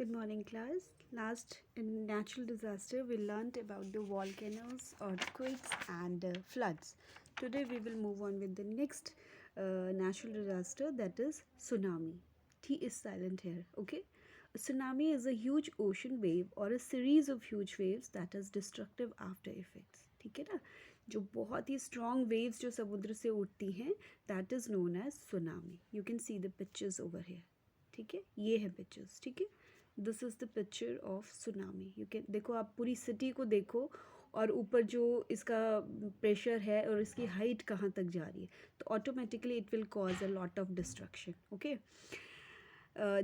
Good morning, class. Last in natural disaster, we learned about the volcanoes, earthquakes, and floods. Today, we will move on with the next natural disaster, that is tsunami. T is silent here, okay? A tsunami is a huge ocean wave or a series of huge waves that has destructive after effects. ठीक है ना, जो बहुत ही strong waves जो समुद्र से उठती हैं, that is known as tsunami. You can see the pictures over here. ठीक है, ये है पिक्चर्स. ठीक है, this is the picture of tsunami. You can देखो, आप पूरी सिटी को देखो और ऊपर जो इसका प्रेशर है और इसकी हाइट कहाँ तक जा रही है, तो automatically it will cause a lot of destruction. Okay,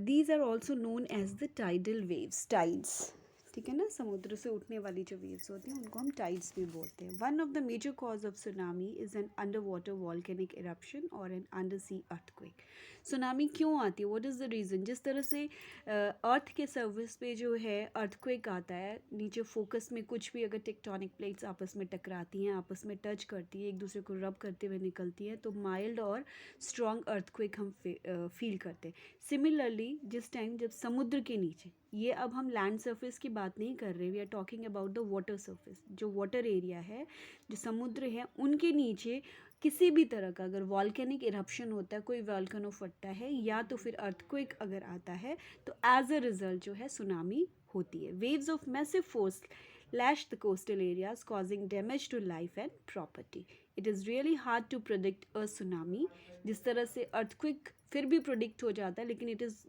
these are also known as the tidal waves, tides. ठीक है ना, समुद्र से उठने वाली जो वेव्स होती हैं उनको हम टाइड्स भी बोलते हैं. One of the major cause of tsunami is an under water volcanic eruption और an under sea earthquake. Tsunami क्यों आती है, व्हाट इज़ द रीज़न? जिस तरह से अर्थ के सर्विस पे जो है अर्थक्वेक आता है, नीचे फोकस में कुछ भी अगर टेक्टोनिक प्लेट्स आपस में टकराती हैं, आपस में टच करती है, एक दूसरे को रब करते हुए निकलती है, तो माइल्ड और स्ट्रॉन्ग अर्थक्वेक हम फील करते हैं. सिमिलरली जिस टाइम जब समुद्र के नीचे, ये अब हम लैंड सरफेस की बात नहीं कर रहे, we are talking about the water surface, जो वाटर एरिया है, जो समुद्र है, उनके नीचे किसी भी तरह का अगर वॉल्केनिक इरप्शन होता है, कोई वॉल्केनो फटता है या तो फिर अर्थक्वेक अगर आता है, तो एज अ रिजल्ट जो है सुनामी होती है. Waves of massive force lash the coastal areas causing damage to life and property. It is really hard to predict a tsunami. जिस तरह से earthquake फिर भी predict हो जाता है, लेकिन it is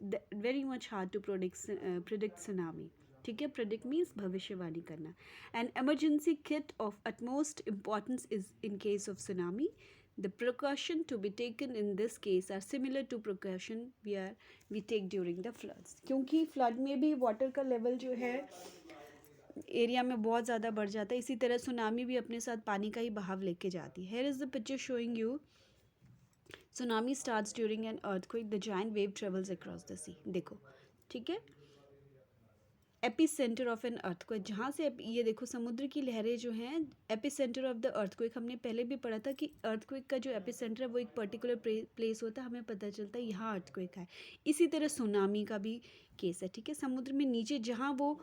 very much hard to predict tsunami. ठीक है, predict means भविष्यवाणी करना. An emergency kit of utmost importance is in case of tsunami. The precaution to be taken in this case are similar to precaution we take during the floods. क्योंकि flood में भी water का level जो है area में बहुत ज़्यादा बढ़ जाता है, इसी तरह सुनामी भी अपने साथ पानी का ही बहाव लेके जाती है. Here is the picture showing you tsunami starts during an earthquake, the giant wave travels across the sea. देखो, ठीक है, epicentre of an earthquake, जहाँ से ये देखो समुद्र की लहरें जो हैं, epicentre of the earthquake, हमने पहले भी पढ़ा था कि अर्थक्वेक का जो एपी सेंटर है वो एक पर्टिकुलर प्लेस होता है, हमें पता चलता है यहाँ अर्थक्वेक है. इसी तरह सुनामी का भी केस है. ठीक है, समुद्र में नीचे जहाँ वो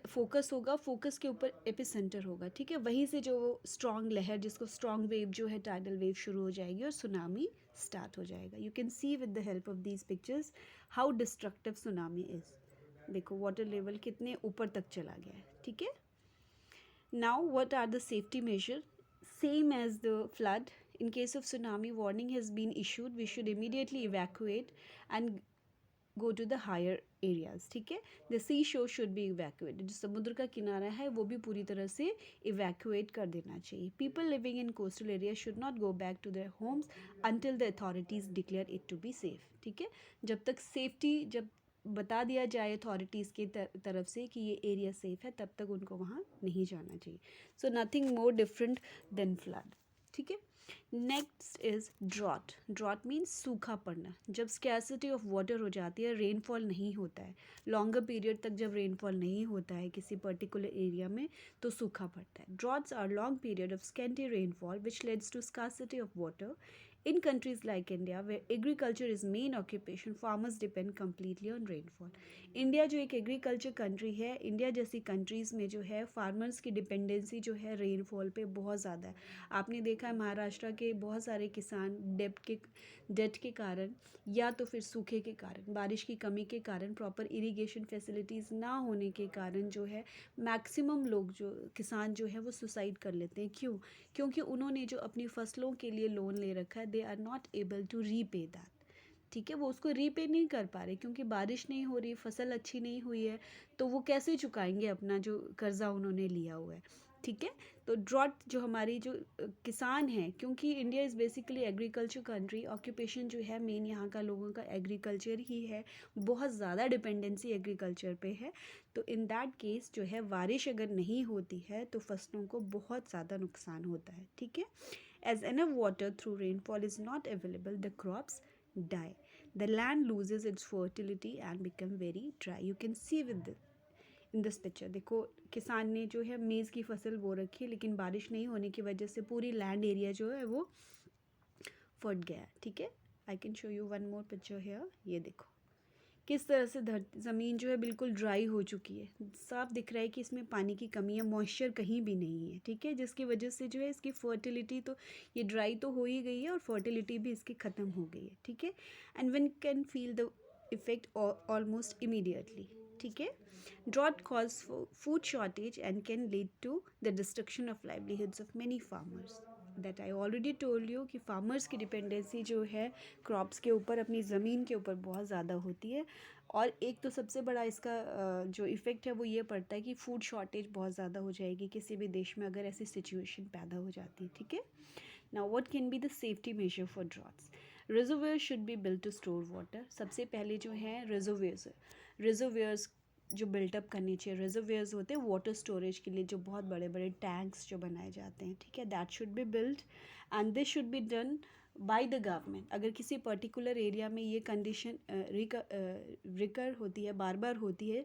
फोकस होगा, फोकस के ऊपर एपी सेंटर होगा. ठीक है, वहीं से जो स्ट्रॉन्ग लहर, जिसको स्ट्रॉन्ग वेव जो है टाइडल वेव शुरू हो जाएगी और सुनामी स्टार्ट हो जाएगा. You can see with the help of these pictures how destructive tsunami is. देखो वाटर लेवल कितने ऊपर तक चला गया है. ठीक है, now what are the safety measure? Same as the flood, in case of tsunami warning has been issued, we should immediately evacuate and go to the higher areas. ठीक है, the sea shore should be evacuated. जो समुद्र का किनारा है वो भी पूरी तरह से evacuate कर देना चाहिए. People living in coastal areas should not go back to their homes until the authorities declare it to be safe. ठीक है, जब तक सेफ्टी जब बता दिया जाए अथॉरिटीज़ की तरफ से कि ये एरिया सेफ है, तब तक उनको वहाँ नहीं जाना चाहिए. So nothing more different than flood. ठीक है, next is drought. Drought means सूखा पड़ना. जब स्कैसिटी ऑफ वाटर हो जाती है, रेनफॉल नहीं होता है, लॉन्गर पीरियड तक जब रेनफॉल नहीं होता है किसी पर्टिकुलर एरिया में, तो सूखा पड़ता है. Droughts are long period of scanty rainfall which leads to scarcity of water. In countries like India, where agriculture is main occupation, farmers depend completely on rainfall. India जो एक एग्रीकल्चर कंट्री है, India जैसी countries में जो है farmers की dependency जो है रेनफॉल पे बहुत ज़्यादा है. आपने देखा है महाराष्ट्र के बहुत सारे किसान डेट के कारण या तो फिर सूखे के कारण, बारिश की कमी के कारण, प्रॉपर इरिगेशन फैसिलिटीज़ ना होने के कारण जो है मैक्सिमम लोग जो किसान जो है वो सुसाइड कर लेते हैं. क्यों? क्योंकि उन्होंने जो अपनी फसलों के लिए लोन ले रखा है, they are not able to repay that. ठीक है, वो उसको रीपे नहीं कर पा रहे क्योंकि बारिश नहीं हो रही, फसल अच्छी नहीं हुई है, तो वो कैसे चुकाएंगे अपना जो कर्ज़ा उन्होंने लिया हुआ है. ठीक है, तो ड्रॉट जो हमारी जो किसान हैं, क्योंकि India is basically agriculture country, occupation जो है मेन यहाँ का लोगों का एग्रीकल्चर ही है, बहुत ज़्यादा डिपेंडेंसी एग्रीकल्चर पे है. तो इन दैट केस जो है बारिश अगर नहीं होती है तो फसलों को बहुत ज़्यादा नुकसान होता है. ठीक है, as enough water through rainfall is not available, the crops die. The land loses its fertility and become very dry. You can see in this picture. देखो किसान ने जो है मेज़ की फसल बो रखी है, लेकिन बारिश नहीं होने की वजह से पूरी लैंड एरिया जो है वो फट गया. ठीक है, I can show you one more picture here. ये देखो किस तरह से ज़मीन जो है बिल्कुल ड्राई हो चुकी है, साफ दिख रहा है कि इसमें पानी की कमी है, मॉइस्चर कहीं भी नहीं है, ठीक है, जिसकी वजह से जो है इसकी फर्टिलिटी तो ये ड्राई तो हो ही गई है और फर्टिलिटी भी इसकी ख़त्म हो गई है, ठीक है। And one can feel the effect almost immediately, ठीक है। Drought causes food shortage and can lead to the destruction of livelihoods of many farmers. That I already told you कि farmers की dependency जो है crops के ऊपर, अपनी ज़मीन के ऊपर बहुत ज़्यादा होती है। और एक तो सबसे बड़ा इसका जो इफ़ेक्ट है वो ये पड़ता है कि फूड शॉर्टेज बहुत ज़्यादा हो जाएगी किसी भी देश में अगर ऐसी सिचुएशन पैदा हो जाती है, ठीक है। Now what can be the safety measure for droughts? Reservoir should be built to store water. सबसे पहले जो है रिजर्वेयर्स जो बिल्टअप करनी चाहिए। रिजर्वेयर्स होते हैं वाटर स्टोरेज के लिए, जो बहुत बड़े बड़े टैंक्स जो बनाए जाते हैं, ठीक है, that should be built and this should be done by the government. अगर किसी पर्टिकुलर एरिया में ये कंडीशन रिकर होती है, बार बार होती है,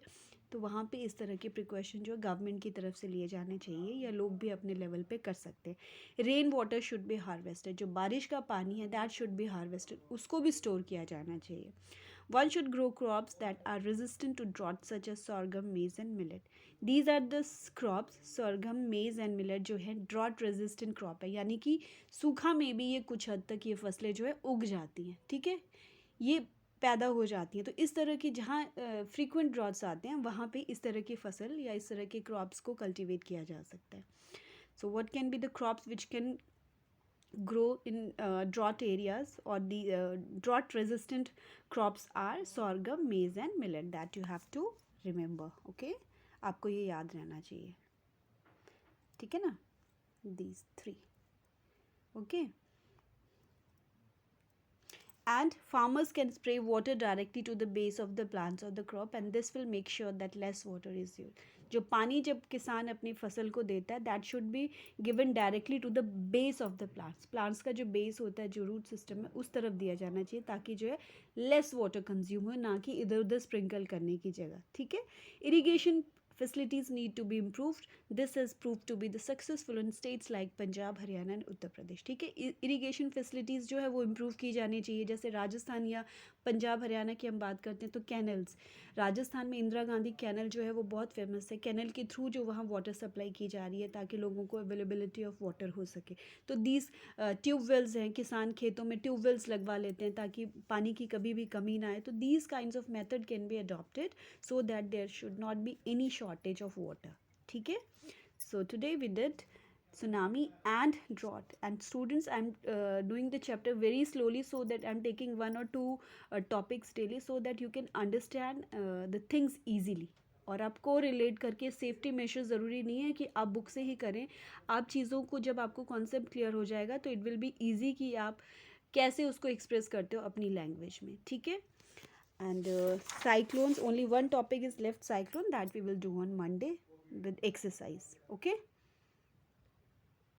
तो वहाँ पे इस तरह के प्रिकॉशन जो गवर्नमेंट की तरफ से लिए जाने चाहिए, या लोग भी अपने लेवल पे कर सकते हैं। Rain water should be harvested. जो बारिश का पानी है दैट शुड बी हार्वेस्टेड, उसको भी स्टोर किया जाना चाहिए। One should grow crops that are resistant to drought such as sorghum, maize and millet. These are the crops, sorghum, maize and millet जो है drought resistant crop है, यानी कि सूखा में भी ये कुछ हद तक ये फसलें जो है उग जाती हैं, ठीक है, ये पैदा हो जाती हैं। तो इस तरह की जहाँ फ्रीक्वेंट ड्रॉट्स आते हैं वहाँ पे इस तरह की फसल या इस तरह के क्रॉप्स को कल्टीवेट किया जा सकता है। So what can be the crops which can grow in drought areas, or the drought resistant crops are sorghum, maize and millet, that you have to remember, okay, आपको ये याद रहना चाहिए, ठीक है ना, these three, okay. And farmers can spray water directly to the base of the plants of the crop, and this will make sure that less water is used. जो पानी जब किसान अपनी फसल को देता है that should be given directly to the base of the plants का जो बेस होता है, जो रूट सिस्टम है, उस तरफ दिया जाना चाहिए, ताकि जो है लेस वाटर कंज्यूम हो, ना कि इधर उधर स्प्रिंकल करने की जगह, ठीक है। Irrigation facilities need to be improved. This has proved to be the successful in states like Punjab, Haryana and Uttar Pradesh, ठीक है। इरीगेशन फैसिलिटीज़ जो है वो इम्प्रूव की जानी चाहिए। जैसे राजस्थान या पंजाब हरियाणा की हम बात करते हैं तो कैनल्स, राजस्थान में इंदिरा गांधी कैनल जो है वो बहुत फेमस है। कैनल के थ्रू जो वहाँ वाटर सप्लाई की जा रही है ताकि लोगों को अवेलेबिलिटी ऑफ वाटर हो सके। तो दीज ट्यूबवेल्स हैं, किसान खेतों में ट्यूबवेल्स लगवा लेते हैं ताकि पानी की कभी भी कमी ना आए। तो these kinds of method can be adopted so that there should not be any shortage of water, ठीक है। So today we did tsunami and drought, and students I'm doing the chapter very slowly so that I'm taking one or two topics daily so that you can understand the things easily. और आपको relate करके safety major ज़रूरी नहीं है कि आप book से ही करें। आप चीज़ों को जब आपको कॉन्सेप्ट क्लियर हो जाएगा तो इट विल बी ईजी कि आप कैसे उसको एक्सप्रेस करते हो अपनी लैंग्वेज में, ठीक है। And cyclones, only one topic is left, cyclone, that we will do on Monday with exercise, okay.